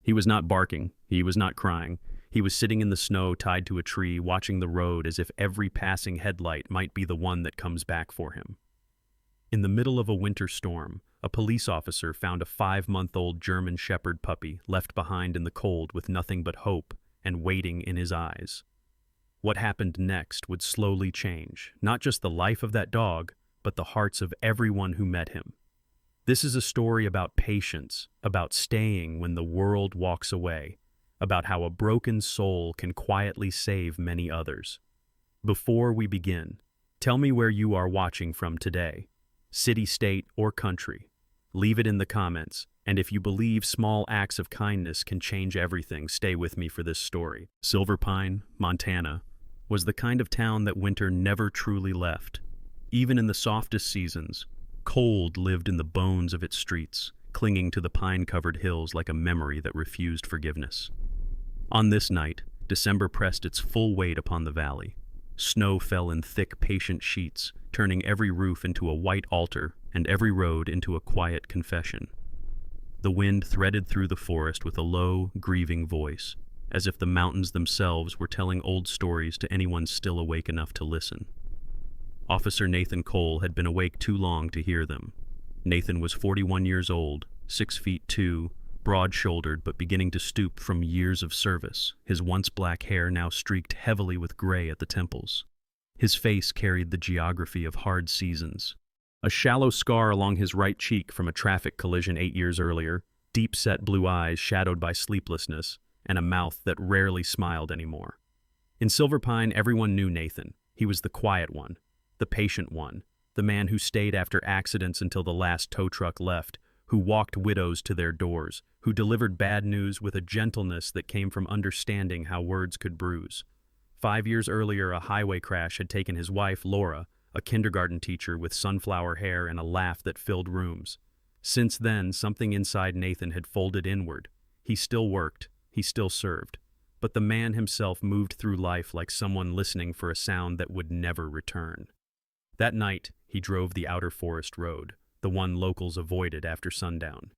He was not barking. He was not crying. He was sitting in the snow tied to a tree, watching the road as if every passing headlight might be the one that comes back for him. In the middle of a winter storm, a police officer found a 5-month-old German Shepherd puppy left behind in the cold with nothing but hope and waiting in his eyes. What happened next would slowly change, not just the life of that dog, but the hearts of everyone who met him. This is a story about patience, about staying when the world walks away, about how a broken soul can quietly save many others. Before we begin, tell me where you are watching from today. City, state, or country. Leave it in the comments, and if you believe small acts of kindness can change everything, stay with me for this story. Silver Pine, Montana, was the kind of town that winter never truly left. Even in the softest seasons, cold lived in the bones of its streets, clinging to the pine-covered hills like a memory that refused forgiveness. On this night, December pressed its full weight upon the valley. Snow fell in thick, patient sheets, turning every roof into a white altar and every road into a quiet confession. The wind threaded through the forest with a low, grieving voice, as if the mountains themselves were telling old stories to anyone still awake enough to listen. Officer Nathan Cole had been awake too long to hear them. Nathan was 41 years old, 6'2", broad-shouldered but beginning to stoop from years of service, his once black hair now streaked heavily with gray at the temples. His face carried the geography of hard seasons. A shallow scar along his right cheek from a traffic collision 8 years earlier, deep-set blue eyes shadowed by sleeplessness, and a mouth that rarely smiled anymore. In Silver Pine, everyone knew Nathan. He was the quiet one, the patient one, the man who stayed after accidents until the last tow truck left, who walked widows to their doors, who delivered bad news with a gentleness that came from understanding how words could bruise. 5 years earlier, a highway crash had taken his wife, Laura, a kindergarten teacher with sunflower hair and a laugh that filled rooms. Since then, something inside Nathan had folded inward. He still worked, he still served, but the man himself moved through life like someone listening for a sound that would never return. That night, he drove the outer forest road, the one locals avoided after sundown.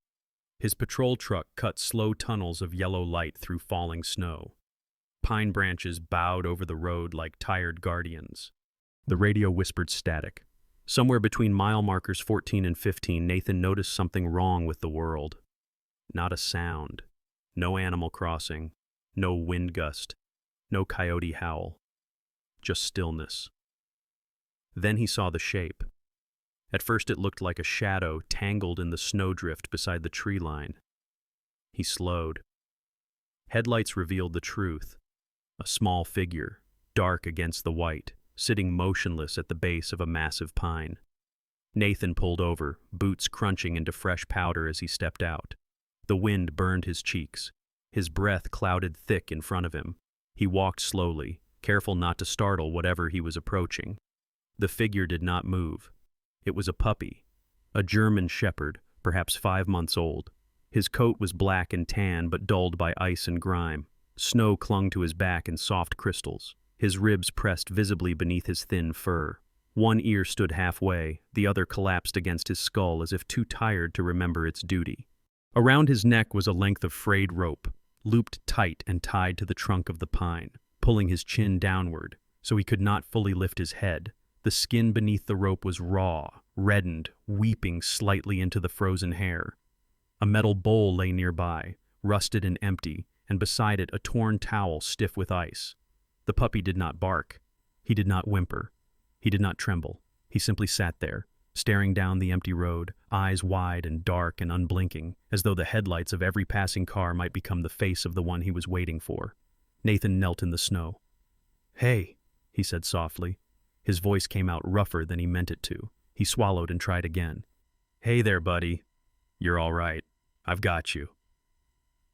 His patrol truck cut slow tunnels of yellow light through falling snow. Pine branches bowed over the road like tired guardians. The radio whispered static. Somewhere between mile markers 14 and 15, Nathan noticed something wrong with the world. Not a sound. No animal crossing. No wind gust. No coyote howl. Just stillness. Then he saw the shape. At first it looked like a shadow tangled in the snowdrift beside the tree line. He slowed. Headlights revealed the truth. A small figure, dark against the white, sitting motionless at the base of a massive pine. Nathan pulled over, boots crunching into fresh powder as he stepped out. The wind burned his cheeks. His breath clouded thick in front of him. He walked slowly, careful not to startle whatever he was approaching. The figure did not move. It was a puppy, a German Shepherd, perhaps 5 months old. His coat was black and tan but dulled by ice and grime. Snow clung to his back in soft crystals. His ribs pressed visibly beneath his thin fur. One ear stood halfway, the other collapsed against his skull as if too tired to remember its duty. Around his neck was a length of frayed rope, looped tight and tied to the trunk of the pine, pulling his chin downward, so he could not fully lift his head. The skin beneath the rope was raw, reddened, weeping slightly into the frozen hair. A metal bowl lay nearby, rusted and empty, and beside it a torn towel stiff with ice. The puppy did not bark. He did not whimper. He did not tremble. He simply sat there, staring down the empty road, eyes wide and dark and unblinking, as though the headlights of every passing car might become the face of the one he was waiting for. Nathan knelt in the snow. "Hey," he said softly. His voice came out rougher than he meant it to. He swallowed and tried again. "Hey there, buddy. You're all right. I've got you."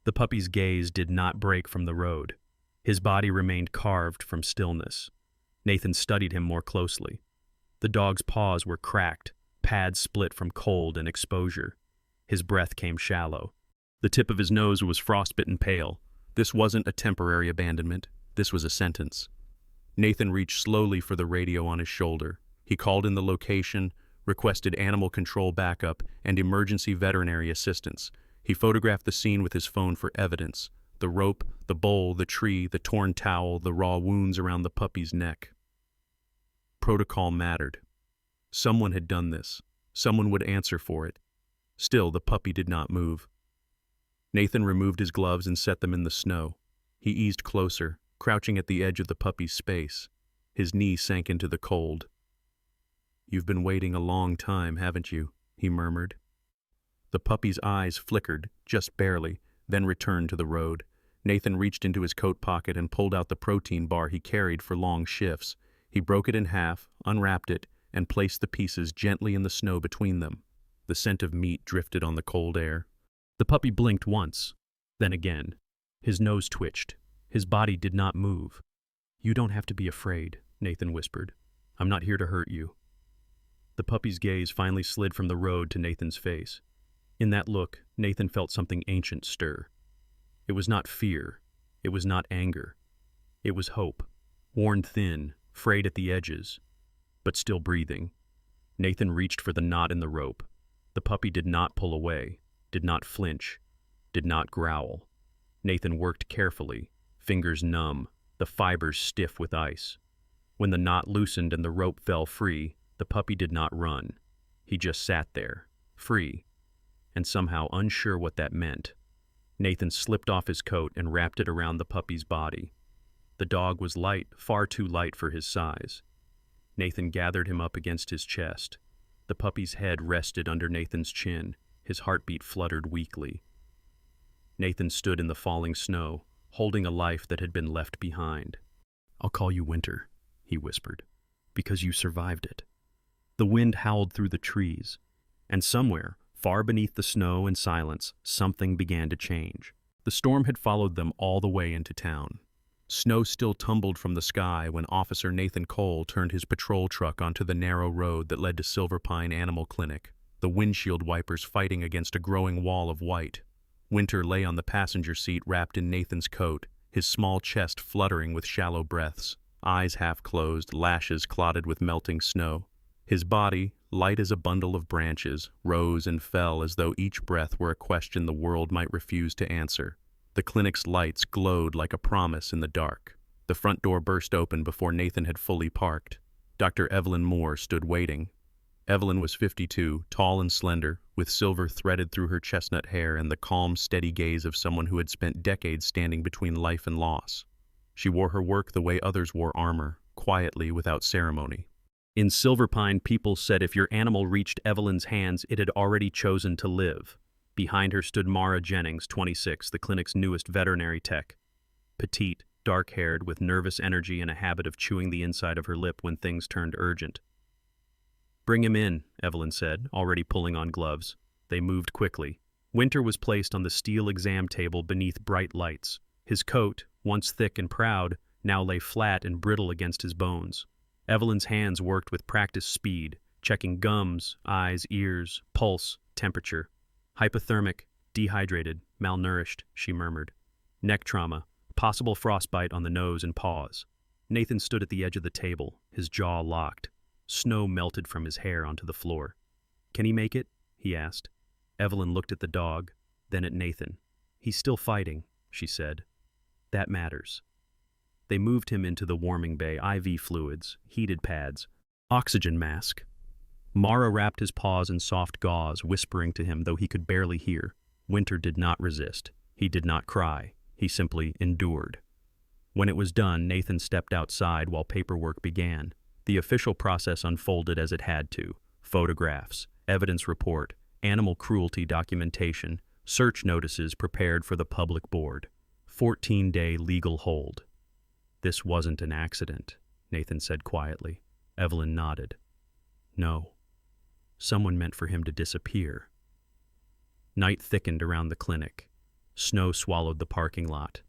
The puppy's gaze did not break from the road. His body remained carved from stillness. Nathan studied him more closely. The dog's paws were cracked, pads split from cold and exposure. His breath came shallow. The tip of his nose was frostbitten pale. This wasn't a temporary abandonment. This was a sentence. Nathan reached slowly for the radio on his shoulder. He called in the location, requested animal control backup, and emergency veterinary assistance. He photographed the scene with his phone for evidence: the rope, the bowl, the tree, the torn towel, the raw wounds around the puppy's neck. Protocol mattered. Someone had done this. Someone would answer for it. Still, the puppy did not move. Nathan removed his gloves and set them in the snow. He eased closer, crouching at the edge of the puppy's space. His knee sank into the cold. "You've been waiting a long time, haven't you?" he murmured. The puppy's eyes flickered, just barely, then returned to the road. Nathan reached into his coat pocket and pulled out the protein bar he carried for long shifts. He broke it in half, unwrapped it, and placed the pieces gently in the snow between them. The scent of meat drifted on the cold air. The puppy blinked once, then again. His nose twitched. His body did not move. "You don't have to be afraid," Nathan whispered. "I'm not here to hurt you." The puppy's gaze finally slid from the road to Nathan's face. In that look, Nathan felt something ancient stir. It was not fear. It was not anger. It was hope, worn thin, frayed at the edges, but still breathing. Nathan reached for the knot in the rope. The puppy did not pull away, did not flinch, did not growl. Nathan worked carefully, fingers numb, the fibers stiff with ice. When the knot loosened and the rope fell free, the puppy did not run. He just sat there, free, and somehow unsure what that meant. Nathan slipped off his coat and wrapped it around the puppy's body. The dog was light, far too light for his size. Nathan gathered him up against his chest. The puppy's head rested under Nathan's chin. His heartbeat fluttered weakly. Nathan stood in the falling snow, holding a life that had been left behind. "I'll call you Winter," he whispered, "because you survived it." The wind howled through the trees, and somewhere, far beneath the snow and silence, something began to change. The storm had followed them all the way into town. Snow still tumbled from the sky when Officer Nathan Cole turned his patrol truck onto the narrow road that led to Silver Pine Animal Clinic, the windshield wipers fighting against a growing wall of white. Winter lay on the passenger seat wrapped in Nathan's coat, his small chest fluttering with shallow breaths, eyes half closed, lashes clotted with melting snow. His body, light as a bundle of branches, rose and fell as though each breath were a question the world might refuse to answer. The clinic's lights glowed like a promise in the dark. The front door burst open before Nathan had fully parked. Dr. Evelyn Moore stood waiting. Evelyn was 52, tall and slender, with silver threaded through her chestnut hair and the calm, steady gaze of someone who had spent decades standing between life and loss. She wore her work the way others wore armor, quietly, without ceremony. In Silver Pine, people said if your animal reached Evelyn's hands, it had already chosen to live. Behind her stood Mara Jennings, 26, the clinic's newest veterinary tech. Petite, dark-haired, with nervous energy and a habit of chewing the inside of her lip when things turned urgent. "Bring him in," Evelyn said, already pulling on gloves. They moved quickly. Winter was placed on the steel exam table beneath bright lights. His coat, once thick and proud, now lay flat and brittle against his bones. Evelyn's hands worked with practiced speed, checking gums, eyes, ears, pulse, temperature. "Hypothermic, dehydrated, malnourished," she murmured. "Neck trauma, possible frostbite on the nose and paws." Nathan stood at the edge of the table, his jaw locked. Snow melted from his hair onto the floor. "Can he make it?" he asked. Evelyn looked at the dog, then at Nathan. "He's still fighting," she said. "That matters." They moved him into the warming bay, IV fluids, heated pads, oxygen mask. Mara wrapped his paws in soft gauze, whispering to him, though he could barely hear. Winter did not resist. He did not cry. He simply endured. When it was done, Nathan stepped outside while paperwork began. The official process unfolded as it had to. Photographs, evidence report, animal cruelty documentation, search notices prepared for the public board. 14-day legal hold. "This wasn't an accident," Nathan said quietly. Evelyn nodded. "No. Someone meant for him to disappear." Night thickened around the clinic. Snow swallowed the parking lot.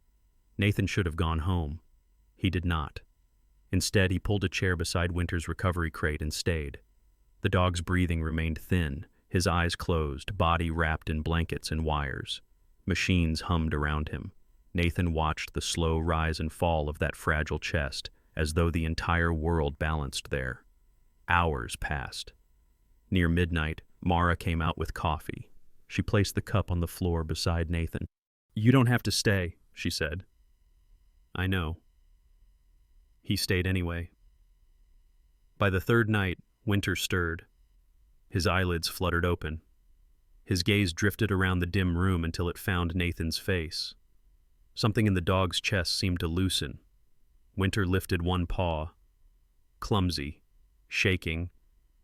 Nathan should have gone home. He did not. Instead, he pulled a chair beside Winter's recovery crate and stayed. The dog's breathing remained thin, his eyes closed, body wrapped in blankets and wires. Machines hummed around him. Nathan watched the slow rise and fall of that fragile chest, as though the entire world balanced there. Hours passed. Near midnight, Mara came out with coffee. She placed the cup on the floor beside Nathan. "You don't have to stay," she said. "I know." He stayed anyway. By the third night, Winter stirred. His eyelids fluttered open. His gaze drifted around the dim room until it found Nathan's face. Something in the dog's chest seemed to loosen. Winter lifted one paw, clumsy, shaking,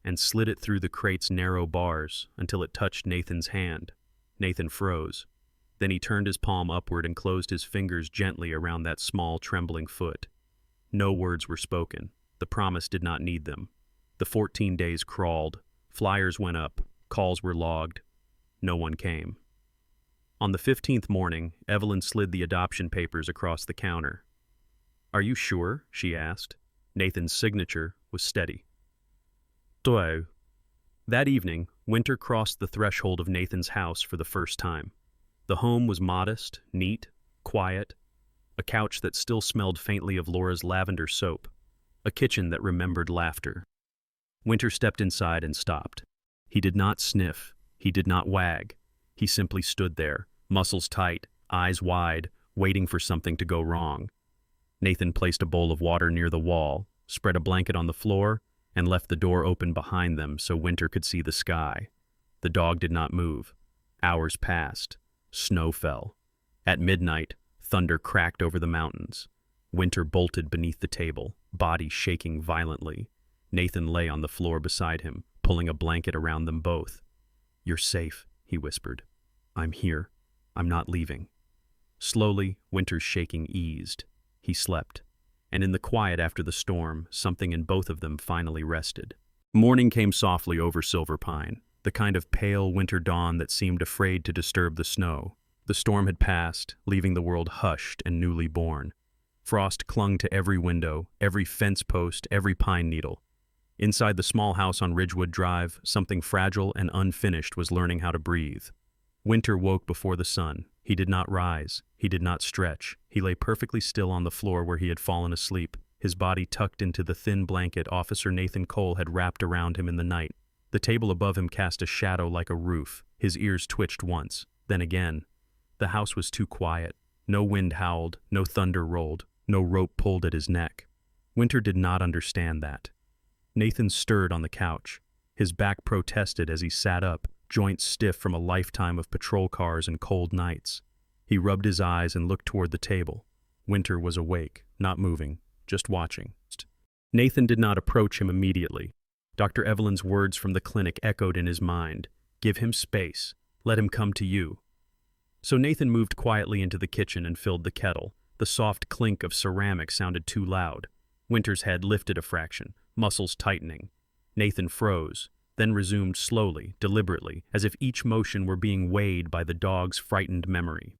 and slid it through the crate's narrow bars until it touched Nathan's hand. Nathan froze. Then he turned his palm upward and closed his fingers gently around that small, trembling foot. No words were spoken. The promise did not need them. The 14 days crawled. Flyers went up. Calls were logged. No one came. On the 15th morning, Evelyn slid the adoption papers across the counter. "Are you sure?" she asked. Nathan's signature was steady. "Doi." That evening, Winter crossed the threshold of Nathan's house for the first time. The home was modest, neat, quiet, a couch that still smelled faintly of Laura's lavender soap, a kitchen that remembered laughter. Winter stepped inside and stopped. He did not sniff. He did not wag. He simply stood there, muscles tight, eyes wide, waiting for something to go wrong. Nathan placed a bowl of water near the wall, spread a blanket on the floor, and left the door open behind them so Winter could see the sky. The dog did not move. Hours passed. Snow fell. At midnight, thunder cracked over the mountains. Winter bolted beneath the table, body shaking violently. Nathan lay on the floor beside him, pulling a blanket around them both. "You're safe," he whispered. "I'm here. I'm not leaving." Slowly, Winter's shaking eased. He slept. And in the quiet after the storm, something in both of them finally rested. Morning came softly over Silver Pine, the kind of pale winter dawn that seemed afraid to disturb the snow. The storm had passed, leaving the world hushed and newly born. Frost clung to every window, every fence post, every pine needle. Inside the small house on Ridgewood Drive, something fragile and unfinished was learning how to breathe. Winter woke before the sun. He did not rise. He did not stretch. He lay perfectly still on the floor where he had fallen asleep, his body tucked into the thin blanket Officer Nathan Cole had wrapped around him in the night. The table above him cast a shadow like a roof. His ears twitched once, then again. The house was too quiet. No wind howled, no thunder rolled, no rope pulled at his neck. Winter did not understand that. Nathan stirred on the couch. His back protested as he sat up, joints stiff from a lifetime of patrol cars and cold nights. He rubbed his eyes and looked toward the table. Winter was awake, not moving, just watching. Nathan did not approach him immediately. Dr. Evelyn's words from the clinic echoed in his mind. "Give him space. Let him come to you." So Nathan moved quietly into the kitchen and filled the kettle. The soft clink of ceramic sounded too loud. Winter's head lifted a fraction, muscles tightening. Nathan froze, then resumed slowly, deliberately, as if each motion were being weighed by the dog's frightened memory.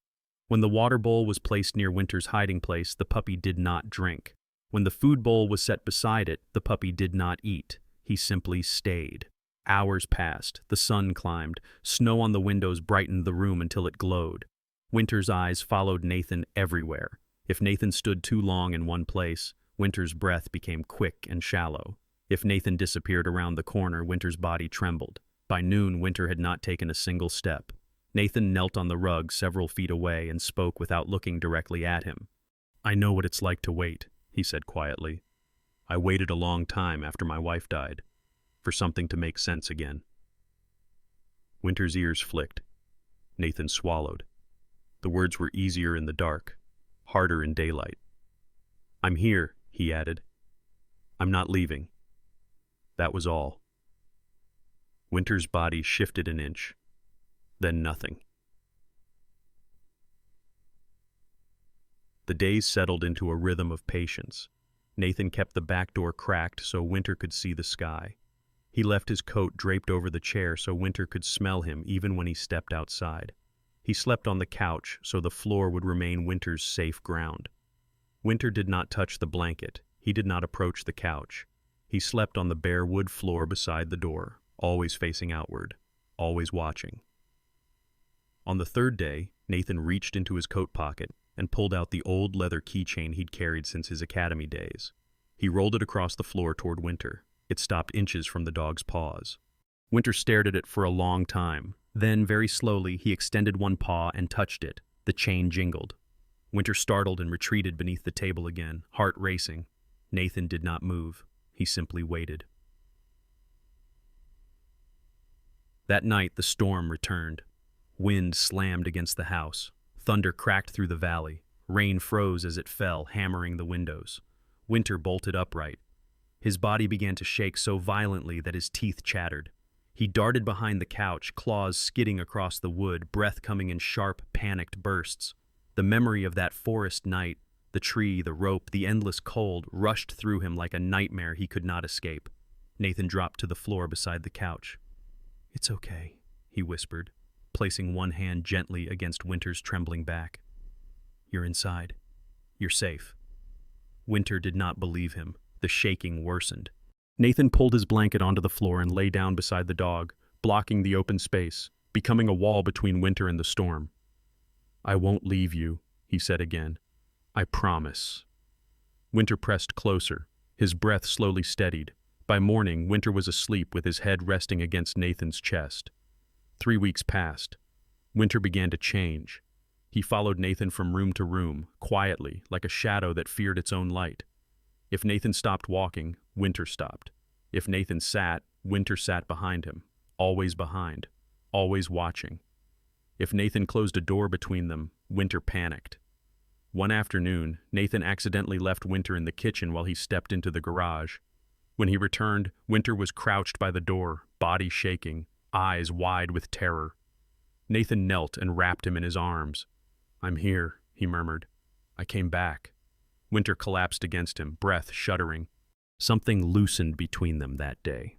When the water bowl was placed near Winter's hiding place, the puppy did not drink. When the food bowl was set beside it, the puppy did not eat. He simply stayed. Hours passed. The sun climbed. Snow on the windows brightened the room until it glowed. Winter's eyes followed Nathan everywhere. If Nathan stood too long in one place, Winter's breath became quick and shallow. If Nathan disappeared around the corner, Winter's body trembled. By noon, Winter had not taken a single step. Nathan knelt on the rug several feet away and spoke without looking directly at him. "I know what it's like to wait," he said quietly. "I waited a long time after my wife died, for something to make sense again." Winter's ears flicked. Nathan swallowed. The words were easier in the dark, harder in daylight. "I'm here," he added. "I'm not leaving." That was all. Winter's body shifted an inch, then nothing. The days settled into a rhythm of patience. Nathan kept the back door cracked so Winter could see the sky. He left his coat draped over the chair so Winter could smell him even when he stepped outside. He slept on the couch so the floor would remain Winter's safe ground. Winter did not touch the blanket. He did not approach the couch. He slept on the bare wood floor beside the door, always facing outward, always watching. On the third day, Nathan reached into his coat pocket and pulled out the old leather keychain he'd carried since his academy days. He rolled it across the floor toward Winter. It stopped inches from the dog's paws. Winter stared at it for a long time, Then, very slowly, he extended one paw and touched it. The chain jingled. Winter startled and retreated beneath the table again, heart racing. Nathan did not move. He simply waited. That night, the storm returned. Wind slammed against the house. Thunder cracked through the valley. Rain froze as it fell, hammering the windows. Winter bolted upright. His body began to shake so violently that his teeth chattered. He darted behind the couch, claws skidding across the wood, breath coming in sharp, panicked bursts. The memory of that forest night, the tree, the rope, the endless cold, rushed through him like a nightmare he could not escape. Nathan dropped to the floor beside the couch. "It's okay," he whispered, placing one hand gently against Winter's trembling back. "You're inside. You're safe." Winter did not believe him. The shaking worsened. Nathan pulled his blanket onto the floor and lay down beside the dog, blocking the open space, becoming a wall between Winter and the storm. "I won't leave you," he said again. "I promise." Winter pressed closer. His breath slowly steadied. By morning, Winter was asleep with his head resting against Nathan's chest. 3 weeks passed. Winter began to change. He followed Nathan from room to room, quietly, like a shadow that feared its own light. If Nathan stopped walking, Winter stopped. If Nathan sat, Winter sat behind him, always behind, always watching. If Nathan closed a door between them, Winter panicked. One afternoon, Nathan accidentally left Winter in the kitchen while he stepped into the garage. When he returned, Winter was crouched by the door, body shaking, eyes wide with terror. Nathan knelt and wrapped him in his arms. "I'm here," he murmured. "I came back." Winter collapsed against him, breath shuddering. Something loosened between them that day.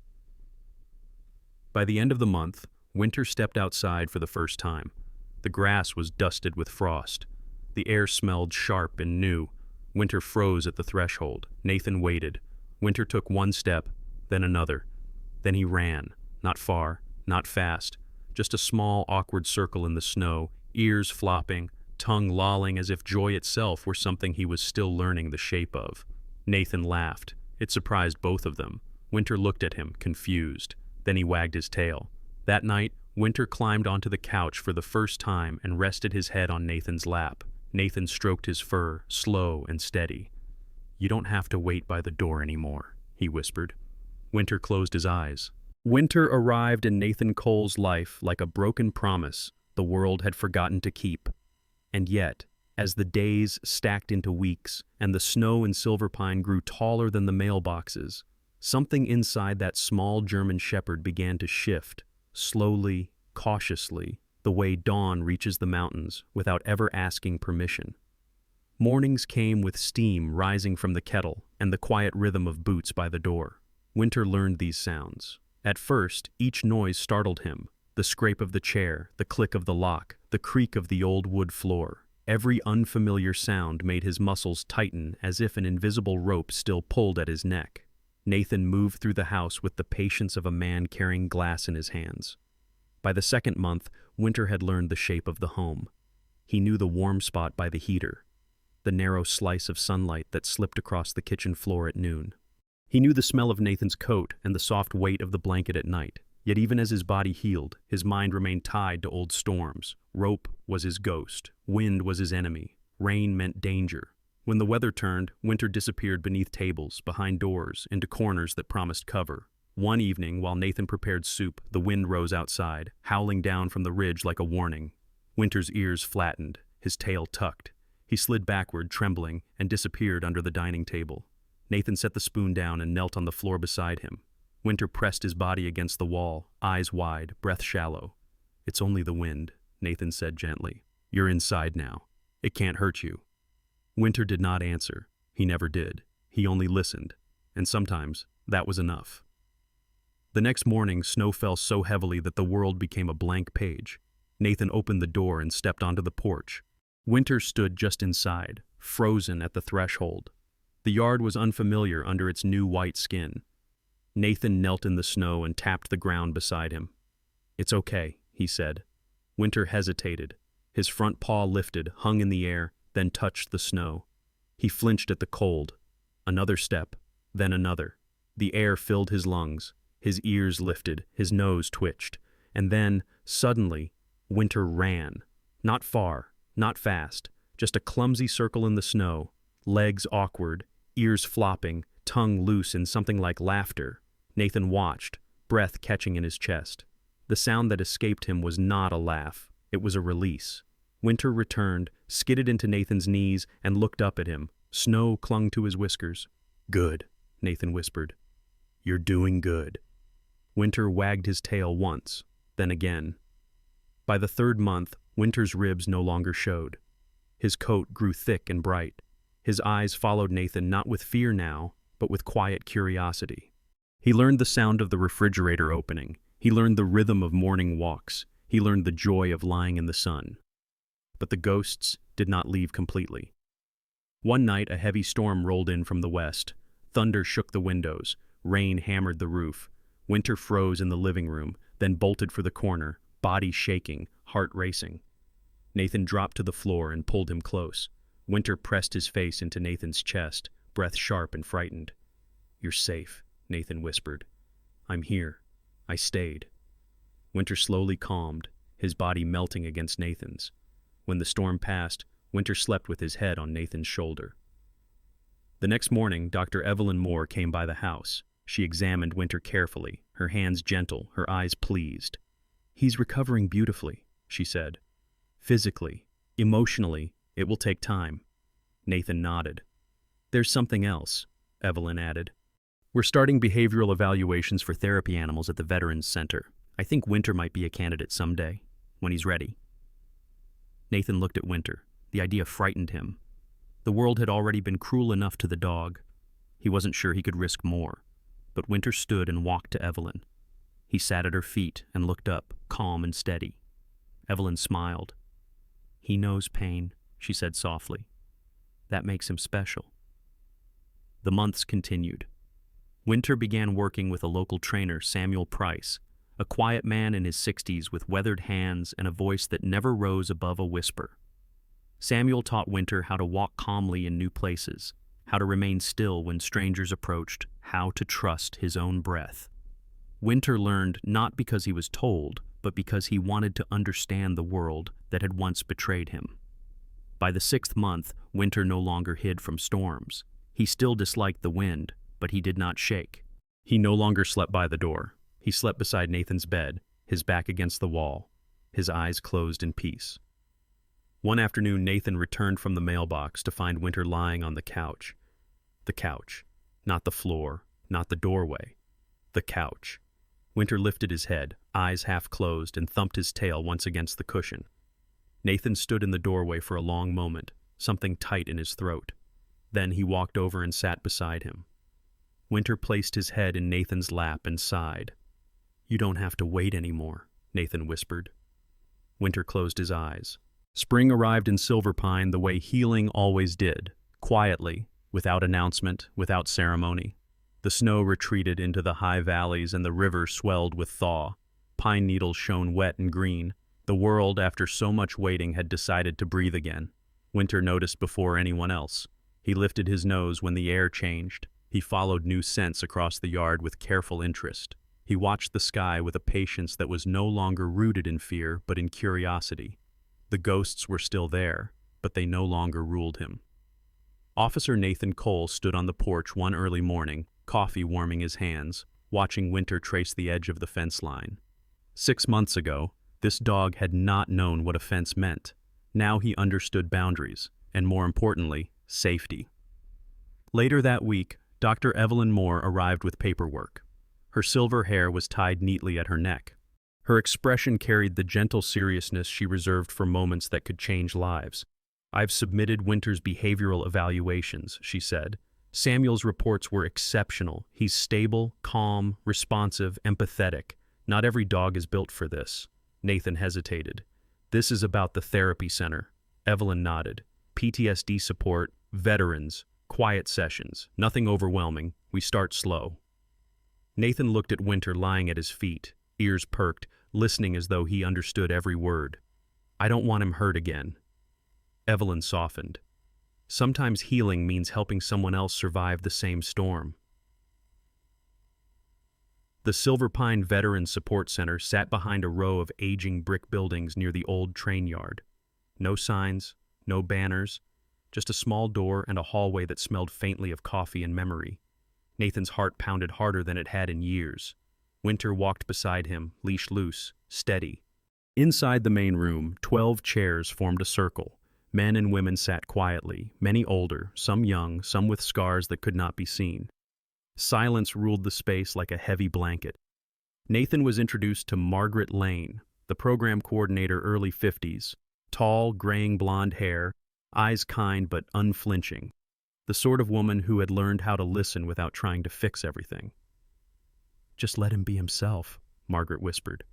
By the end of the month, Winter stepped outside for the first time. The grass was dusted with frost. The air smelled sharp and new. Winter froze at the threshold. Nathan waited. Winter took one step, then another. Then he ran, not far, not fast, just a small, awkward circle in the snow, ears flopping, tongue lolling as if joy itself were something he was still learning the shape of. Nathan laughed. It surprised both of them. Winter looked at him, confused. Then he wagged his tail. That night, Winter climbed onto the couch for the first time and rested his head on Nathan's lap. Nathan stroked his fur, slow and steady. "You don't have to wait by the door anymore," he whispered. Winter closed his eyes. Winter arrived in Nathan Cole's life like a broken promise the world had forgotten to keep. And yet, as the days stacked into weeks and the snow in Silver Pine grew taller than the mailboxes, something inside that small German shepherd began to shift, slowly, cautiously, the way dawn reaches the mountains without ever asking permission. Mornings came with steam rising from the kettle and the quiet rhythm of boots by the door. Winter learned these sounds. At first, each noise startled him. The scrape of the chair, the click of the lock, the creak of the old wood floor. Every unfamiliar sound made his muscles tighten as if an invisible rope still pulled at his neck. Nathan moved through the house with the patience of a man carrying glass in his hands. By the second month, Winter had learned the shape of the home. He knew the warm spot by the heater, the narrow slice of sunlight that slipped across the kitchen floor at noon. He knew the smell of Nathan's coat and the soft weight of the blanket at night. Yet even as his body healed, his mind remained tied to old storms. Rope was his ghost. Wind was his enemy. Rain meant danger. When the weather turned, Winter disappeared beneath tables, behind doors, into corners that promised cover. One evening, while Nathan prepared soup, the wind rose outside, howling down from the ridge like a warning. Winter's ears flattened, his tail tucked. He slid backward, trembling, and disappeared under the dining table. Nathan set the spoon down and knelt on the floor beside him. Winter pressed his body against the wall, eyes wide, breath shallow. "It's only the wind," Nathan said gently. "You're inside now. It can't hurt you." Winter did not answer. He never did. He only listened, and sometimes that was enough. The next morning, snow fell so heavily that the world became a blank page. Nathan opened the door and stepped onto the porch. Winter stood just inside, frozen at the threshold. The yard was unfamiliar under its new white skin. Nathan knelt in the snow and tapped the ground beside him. "It's okay," he said. Winter hesitated. His front paw lifted, hung in the air, then touched the snow. He flinched at the cold. Another step, then another. The air filled his lungs. His ears lifted, his nose twitched. And then, Suddenly, Winter ran. Not far, not fast, just a clumsy circle in the snow, legs awkward, ears flopping, tongue loose in something like laughter. Nathan watched, breath catching in his chest. The sound that escaped him was not a laugh, it was a release. Winter returned, skidded into Nathan's knees, and looked up at him. Snow clung to his whiskers. "Good," Nathan whispered. "You're doing good." Winter wagged his tail once, then again. By the third month, Winter's ribs no longer showed. His coat grew thick and bright. His eyes followed Nathan not with fear now, but with quiet curiosity. He learned the sound of the refrigerator opening. He learned the rhythm of morning walks. He learned the joy of lying in the sun. But the ghosts did not leave completely. One night, a heavy storm rolled in from the west. Thunder shook the windows. Rain hammered the roof. Winter froze in the living room, then bolted for the corner, body shaking, heart racing. Nathan dropped to the floor and pulled him close. Winter pressed his face into Nathan's chest, breath sharp and frightened. "You're safe," Nathan whispered. "I'm here. I stayed." Winter slowly calmed, his body melting against Nathan's. When the storm passed, Winter slept with his head on Nathan's shoulder. The next morning, Dr. Evelyn Moore came by the house. She examined Winter carefully, her hands gentle, her eyes pleased. "He's recovering beautifully," she said. "Physically, emotionally, it will take time." Nathan nodded. "There's something else," Evelyn added. "We're starting behavioral evaluations for therapy animals at the Veterans Center. I think Winter might be a candidate someday, when he's ready." Nathan looked at Winter. The idea frightened him. The world had already been cruel enough to the dog. He wasn't sure he could risk more. But Winter stood and walked to Evelyn. He sat at her feet and looked up, calm and steady. Evelyn smiled. "He knows pain," she said softly. "That makes him special." The months continued. Winter began working with a local trainer, Samuel Price, a quiet man in his 60s with weathered hands and a voice that never rose above a whisper. Samuel taught Winter how to walk calmly in new places, how to remain still when strangers approached, how to trust his own breath. Winter learned not because he was told, but because he wanted to understand the world that had once betrayed him. By the 6th month, Winter no longer hid from storms. He still disliked the wind, but he did not shake. He no longer slept by the door. He slept beside Nathan's bed, his back against the wall, his eyes closed in peace. One afternoon, Nathan returned from the mailbox to find Winter lying on the couch. The couch. Not the floor, not the doorway. The couch. Winter lifted his head, eyes half closed, and thumped his tail once against the cushion. Nathan stood in the doorway for a long moment, something tight in his throat. Then he walked over and sat beside him. Winter placed his head in Nathan's lap and sighed. "You don't have to wait anymore," Nathan whispered. Winter closed his eyes. Spring arrived in Silver Pine the way healing always did, quietly, without announcement, without ceremony. The snow retreated into the high valleys and the river swelled with thaw. Pine needles shone wet and green. The world, after so much waiting, had decided to breathe again. Winter noticed before anyone else. He lifted his nose when the air changed. He followed new scents across the yard with careful interest. He watched the sky with a patience that was no longer rooted in fear, but in curiosity. The ghosts were still there, but they no longer ruled him. Officer Nathan Cole stood on the porch one early morning, coffee warming his hands, watching Winter trace the edge of the fence line. 6 months ago, this dog had not known what a fence meant. Now he understood boundaries, and more importantly, safety. Later that week, Dr. Evelyn Moore arrived with paperwork. Her silver hair was tied neatly at her neck. Her expression carried the gentle seriousness she reserved for moments that could change lives. "I've submitted Winter's behavioral evaluations," she said. "Samuel's reports were exceptional. He's stable, calm, responsive, empathetic. Not every dog is built for this." Nathan hesitated. "This is about the therapy center." Evelyn nodded. "PTSD support, veterans, quiet sessions, nothing overwhelming. We start slow." Nathan looked at Winter lying at his feet, ears perked, listening as though he understood every word. "I don't want him hurt again." Evelyn softened. "Sometimes healing means helping someone else survive the same storm." The Silver Pine Veteran Support Center sat behind a row of aging brick buildings near the old train yard. No signs, no banners, just a small door and a hallway that smelled faintly of coffee and memory. Nathan's heart pounded harder than it had in years. Winter walked beside him, leash loose, steady. Inside the main room, 12 chairs formed a circle. Men and women sat quietly, many older, some young, some with scars that could not be seen. Silence ruled the space like a heavy blanket. Nathan was introduced to Margaret Lane, the program coordinator, early 50s, tall, graying blonde hair, eyes kind but unflinching, the sort of woman who had learned how to listen without trying to fix everything. "Just let him be himself," Margaret whispered.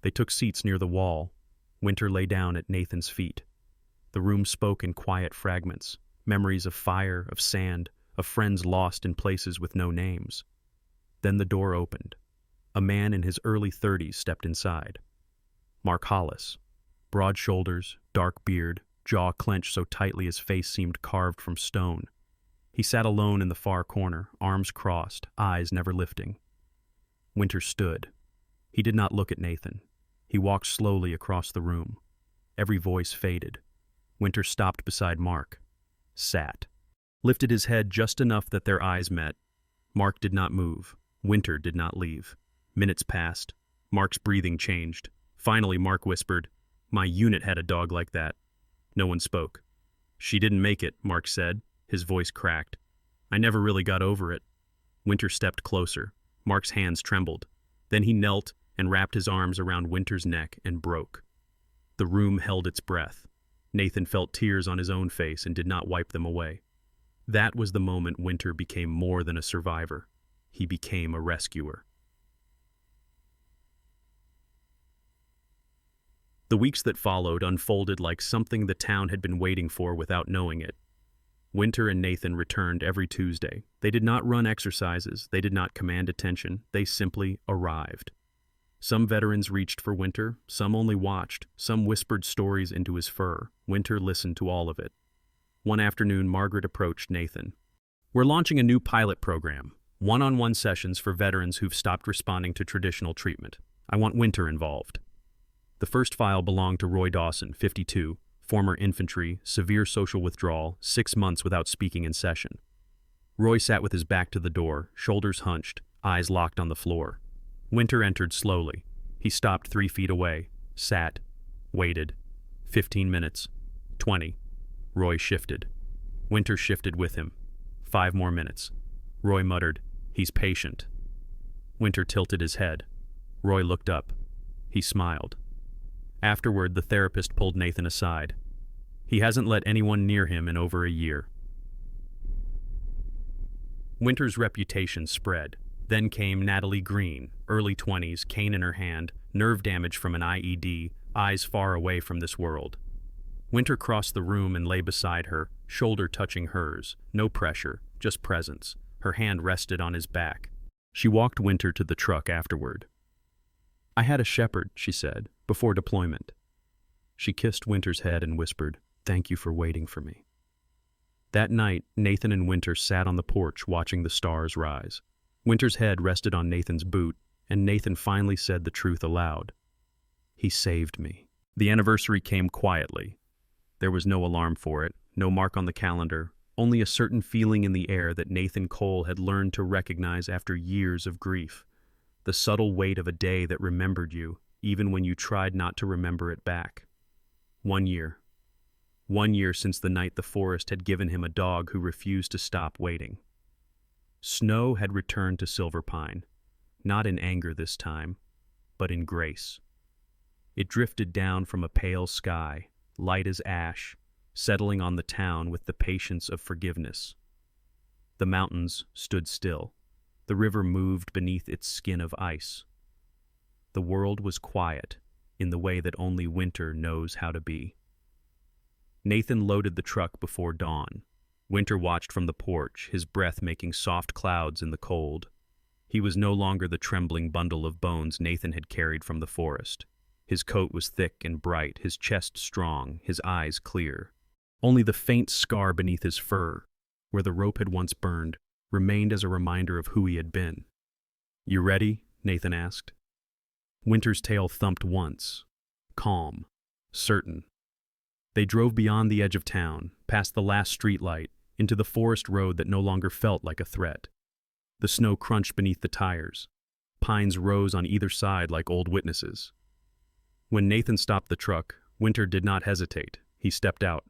They took seats near the wall. Winter lay down at Nathan's feet. The room spoke in quiet fragments, memories of fire, of sand, of friends lost in places with no names. Then the door opened. A man in his early 30s stepped inside. Mark Hollis. Broad shoulders, dark beard, jaw clenched so tightly his face seemed carved from stone. He sat alone in the far corner, arms crossed, eyes never lifting. Winter stood. He did not look at Nathan. He walked slowly across the room. Every voice faded. Winter stopped beside Mark. Sat. Lifted his head just enough that their eyes met. Mark did not move. Winter did not leave. Minutes passed. Mark's breathing changed. Finally, Mark whispered, "My unit had a dog like that." No one spoke. "She didn't make it," Mark said. His voice cracked. "I never really got over it." Winter stepped closer. Mark's hands trembled. Then he knelt and wrapped his arms around Winter's neck and broke. The room held its breath. Nathan felt tears on his own face and did not wipe them away. That was the moment Winter became more than a survivor. He became a rescuer. The weeks that followed unfolded like something the town had been waiting for without knowing it. Winter and Nathan returned every Tuesday. They did not run exercises. They did not command attention. They simply arrived. Some veterans reached for Winter. Some only watched. Some whispered stories into his fur. Winter listened to all of it. One afternoon, Margaret approached Nathan. "We're launching a new pilot program, one-on-one sessions for veterans who've stopped responding to traditional treatment. I want Winter involved." The first file belonged to Roy Dawson, 52, former infantry, severe social withdrawal, 6 months without speaking in session. Roy sat with his back to the door, shoulders hunched, eyes locked on the floor. Winter entered slowly. He stopped 3 feet away, sat, waited. 15 minutes. 20. Roy shifted. Winter shifted with him. 5 more minutes. Roy muttered, "He's patient." Winter tilted his head. Roy looked up. He smiled. Afterward, the therapist pulled Nathan aside. "He hasn't let anyone near him in over a year." Winter's reputation spread. Then came Natalie Green, early 20s, cane in her hand, nerve damage from an IED, eyes far away from this world. Winter crossed the room and lay beside her, shoulder touching hers. No pressure, just presence. Her hand rested on his back. She walked Winter to the truck afterward. "I had a shepherd," she said, "before deployment." She kissed Winter's head and whispered, "Thank you for waiting for me." That night, Nathan and Winter sat on the porch watching the stars rise. Winter's head rested on Nathan's boot, and Nathan finally said the truth aloud. "He saved me." The anniversary came quietly. There was no alarm for it, no mark on the calendar, only a certain feeling in the air that Nathan Cole had learned to recognize after years of grief. The subtle weight of a day that remembered you, even when you tried not to remember it back. 1 year. 1 year since the night the forest had given him a dog who refused to stop waiting. Snow had returned to Silver Pine, not in anger this time, but in grace. It drifted down from a pale sky, light as ash, settling on the town with the patience of forgiveness. The mountains stood still. The river moved beneath its skin of ice. The world was quiet, in the way that only winter knows how to be. Nathan loaded the truck before dawn. Winter watched from the porch, his breath making soft clouds in the cold. He was no longer the trembling bundle of bones Nathan had carried from the forest. His coat was thick and bright, his chest strong, his eyes clear. Only the faint scar beneath his fur, where the rope had once burned, remained as a reminder of who he had been. "You ready?" Nathan asked. Winter's tail thumped once. Calm. Certain. They drove beyond the edge of town, past the last streetlight, into the forest road that no longer felt like a threat. The snow crunched beneath the tires. Pines rose on either side like old witnesses. When Nathan stopped the truck, Winter did not hesitate. He stepped out.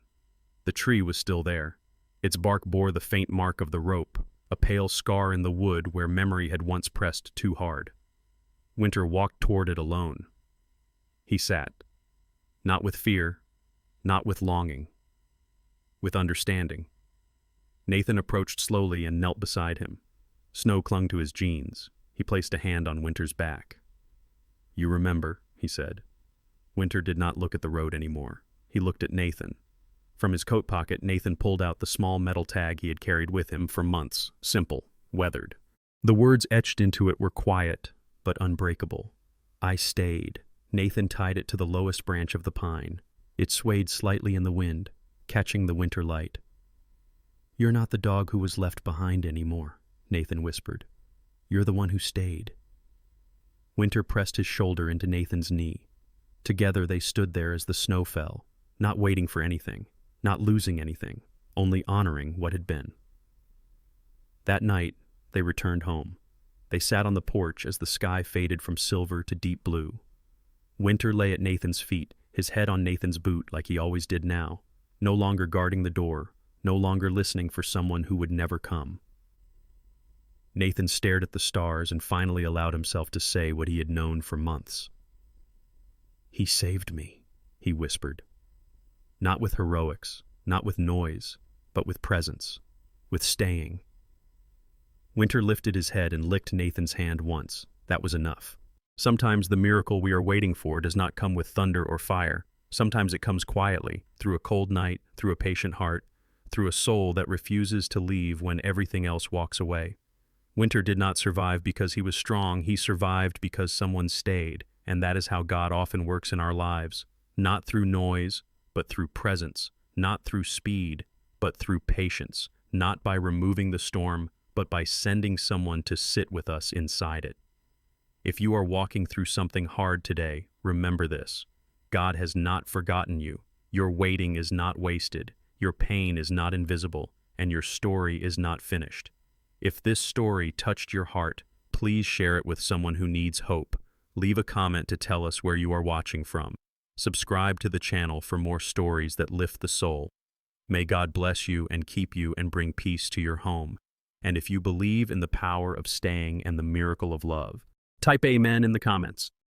The tree was still there. Its bark bore the faint mark of the rope, a pale scar in the wood where memory had once pressed too hard. Winter walked toward it alone. He sat. Not with fear, not with longing, with understanding. Nathan approached slowly and knelt beside him. Snow clung to his jeans. He placed a hand on Winter's back. "You remember," he said. Winter did not look at the road anymore. He looked at Nathan. From his coat pocket, Nathan pulled out the small metal tag he had carried with him for months, simple, weathered. The words etched into it were quiet, but unbreakable. "I stayed." Nathan tied it to the lowest branch of the pine. It swayed slightly in the wind, catching the winter light. "You're not the dog who was left behind anymore," Nathan whispered. "You're the one who stayed." Winter pressed his shoulder into Nathan's knee. Together they stood there as the snow fell, not waiting for anything, not losing anything, only honoring what had been. That night, they returned home. They sat on the porch as the sky faded from silver to deep blue. Winter lay at Nathan's feet, his head on Nathan's boot like he always did now, no longer guarding the door, no longer listening for someone who would never come. Nathan stared at the stars and finally allowed himself to say what he had known for months. "He saved me," he whispered. Not with heroics, not with noise, but with presence, with staying. Winter lifted his head and licked Nathan's hand once. That was enough. Sometimes the miracle we are waiting for does not come with thunder or fire. Sometimes it comes quietly, through a cold night, through a patient heart, through a soul that refuses to leave when everything else walks away. Winter did not survive because he was strong. He survived because someone stayed, and that is how God often works in our lives. Not through noise, but through presence. Not through speed, but through patience. Not by removing the storm, but by sending someone to sit with us inside it. If you are walking through something hard today, remember this. God has not forgotten you. Your waiting is not wasted. Your pain is not invisible, and your story is not finished. If this story touched your heart, please share it with someone who needs hope. Leave a comment to tell us where you are watching from. Subscribe to the channel for more stories that lift the soul. May God bless you and keep you and bring peace to your home. And if you believe in the power of staying and the miracle of love, type amen in the comments.